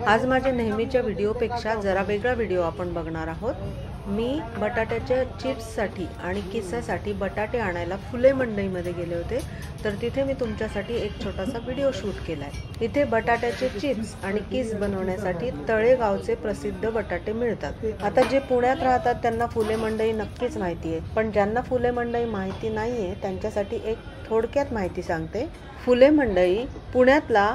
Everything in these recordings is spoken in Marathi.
आज माझ्या नेहमीच्या व्हिडिओपेक्षा जरा वेगळा व्हिडिओ आपण बघणार आहोत। मी बटाट्याच्या चिप्ससाठी आणि किसासाठी बटाटे आणायला फुले मंडईमध्ये गेले होते, तर तिथे मी तुमच्यासाठी एक छोटासा व्हिडिओ शूट केलाय। इथे बटाट्याचे चिप्स आणि किस बनवण्यासाठी तळेगावचे प्रसिद्ध बटाटे मिळतात। आता जे पुण्यात राहतात त्यांना फुले मंडई नक्कीच माहिती आहे, पण ज्यांना फुले मंडई माहिती नाहीये त्यांच्यासाठी एक थोडक्यात माहिती सांगते। फुले मंडई पुण्यातला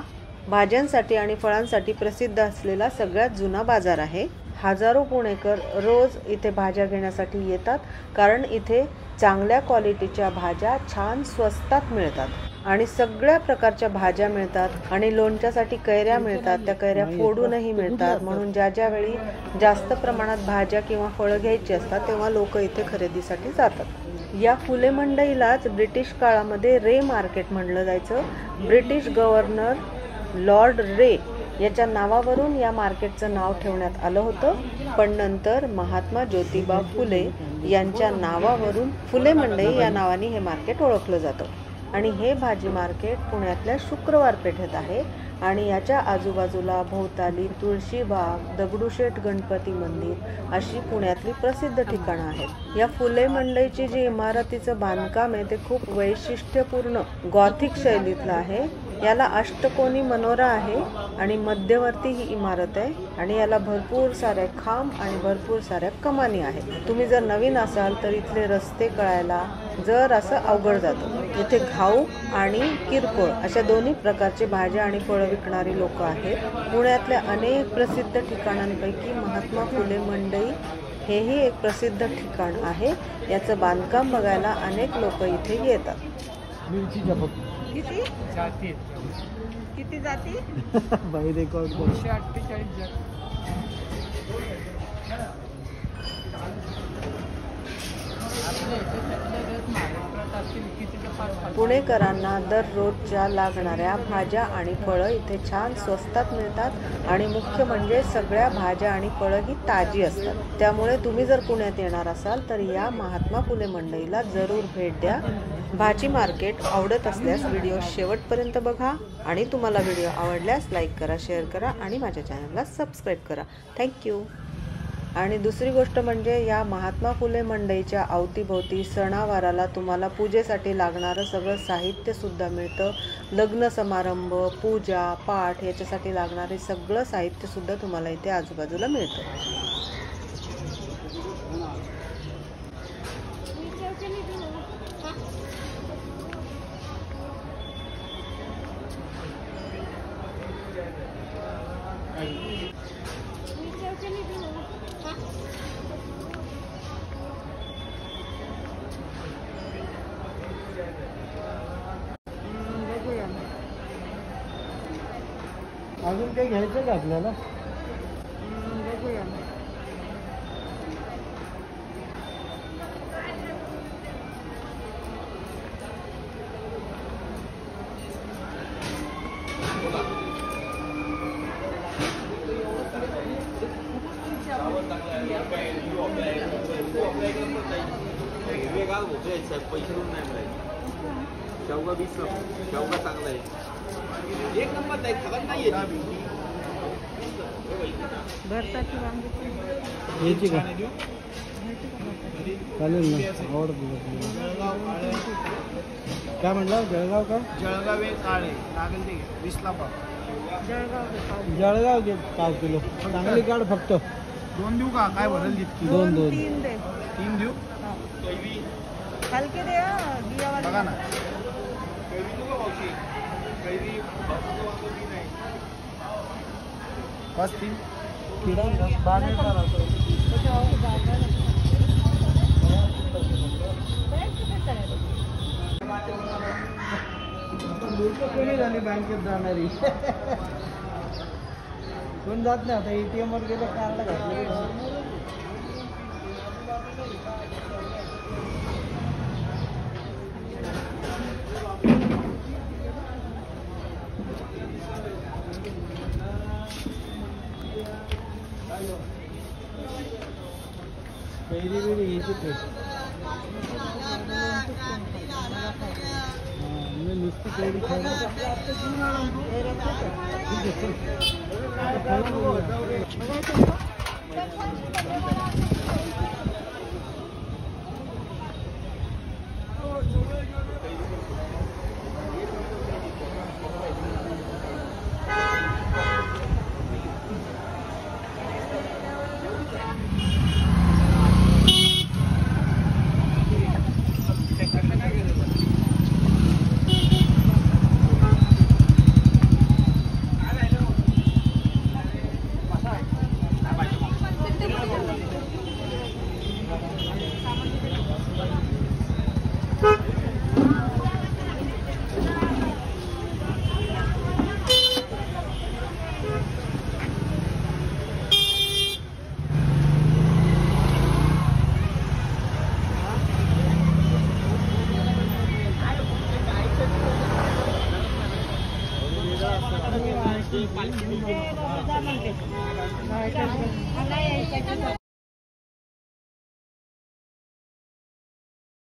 भाज्यांसाठी आणि फळांसाठी प्रसिद्ध असलेला सगळ्यात जुना बाजार आहे। हजारो पुणेकर रोज इथे भाज्या घेण्यासाठी येतात, कारण इथे चांगल्या क्वालिटीच्या भाज्या छान स्वस्तात मिळतात आणि सगळ्या प्रकारच्या भाज्या मिळतात आणि लोणच्यासाठी कैऱ्या मिळतात, त्या कैऱ्या फोडूनही मिळतात। म्हणून ज्या वेळी जास्त प्रमाणात भाज्या किंवा फळं घ्यायची असतात तेव्हा लोक इथे खरेदीसाठी जातात। या फुले मंडईलाच ब्रिटिश काळामध्ये रे मार्केट म्हणलं जायचं। ब्रिटिश गव्हर्नर लॉर्ड रे याच्या नावावरून या मार्केटचं नाव ठेवण्यात आलं होतं, पण नंतर महात्मा ज्योतिबा फुले यांच्या नावावरून फुले मंडई या नावाने हे मार्केट ओळखलं जातं। आणि हे भाजी मार्केट पुण्यातल्या शुक्रवार पेठेत आहे आणि याच्या आजूबाजूला भोवताली तुळशीबाग, दगडूशेठ गणपती मंदिर अशी पुण्यातली प्रसिद्ध ठिकाणं आहेत। या फुले मंडईची जी इमारतीचं बांधकाम आहे ते खूप वैशिष्ट्यपूर्ण गॉथिक शैलीतलं आहे। याला अष्टकोनी मनोरा आहे आणि मध्यवर्ती ही इमारत आहे आणि याला भरपूर सारे खांब आणि भरपूर साऱ्या कमानी आहेत। तुम्ही जर नवीन असाल तर इथले रस्ते कळायला जर असं अवघड जातं। इथे घाऊक आणि किरकोळ अशा दोन्ही प्रकारचे भाज्या आणि फळं विकणारी लोक आहेत। पुण्यातल्या अनेक प्रसिद्ध ठिकाणांपैकी महात्मा फुले मंडई हेही एक प्रसिद्ध ठिकाण आहे। याचं बांधकाम बघायला अनेक लोक इथे येतात। किती जाती किती जाती बाई रेकॉर्ड 248 जाती। पुणेकरांना दररोजच्या लागणाऱ्या भाज्या आणि फळं इथे छान स्वस्तात मिळतात आणि मुख्य म्हणजे सगळ्या भाज्या आणि फळं ही ताजी असतात। त्यामुळे तुम्ही जर पुण्यात येणार असाल तर या महात्मा फुले मंडईला जरूर भेट द्या। भाजी मार्केट आवडत असल्यास व्हिडिओ शेवटपर्यंत बघा आणि तुम्हाला व्हिडिओ आवडल्यास लाईक करा, शेअर करा आणि माझ्या चॅनलला सबस्क्राईब करा। थँक्यू। आणि दुसरी गोष्ट म्हणजे या महात्मा फुले मंडईच्या अवतीभोवती सणावाराला तुम्हाला पूजेसाठी लागणारं सगळं साहित्य सुद्धा मिळतं। लग्न समारंभ, पूजा पाठ याच्यासाठी लागणारे सगळं साहित्य सुद्धा तुम्हाला इथे आजूबाजूला मिळतं। अजून काही घ्यायचं का आपल्याला? बघूया शेवगा 20 शेवगा चांगला आहे, एक नंबर आहे, खराब नाहीये। भरताची वांगी घ्यायची का? चालेल ना, आवडतं। काय म्हणलं? जळगाव का? जळगाव एक काळे लागेल ते 20ला पाव। जळगाव घे 5 किलो चांगली काढ फक्त। 2 देऊ का? काय भरेल जितकी? 2 तीन दे 3 देऊ? हलके दे बियावाले बघा ना, बस 3 किडा बाहेर कोणी झाली बँकेत जाणारी कोण जात नाही। आता ATM वर गेलं कार्ड घातलं कैरी बिरी घ्यायची मी नुसती केळी खायला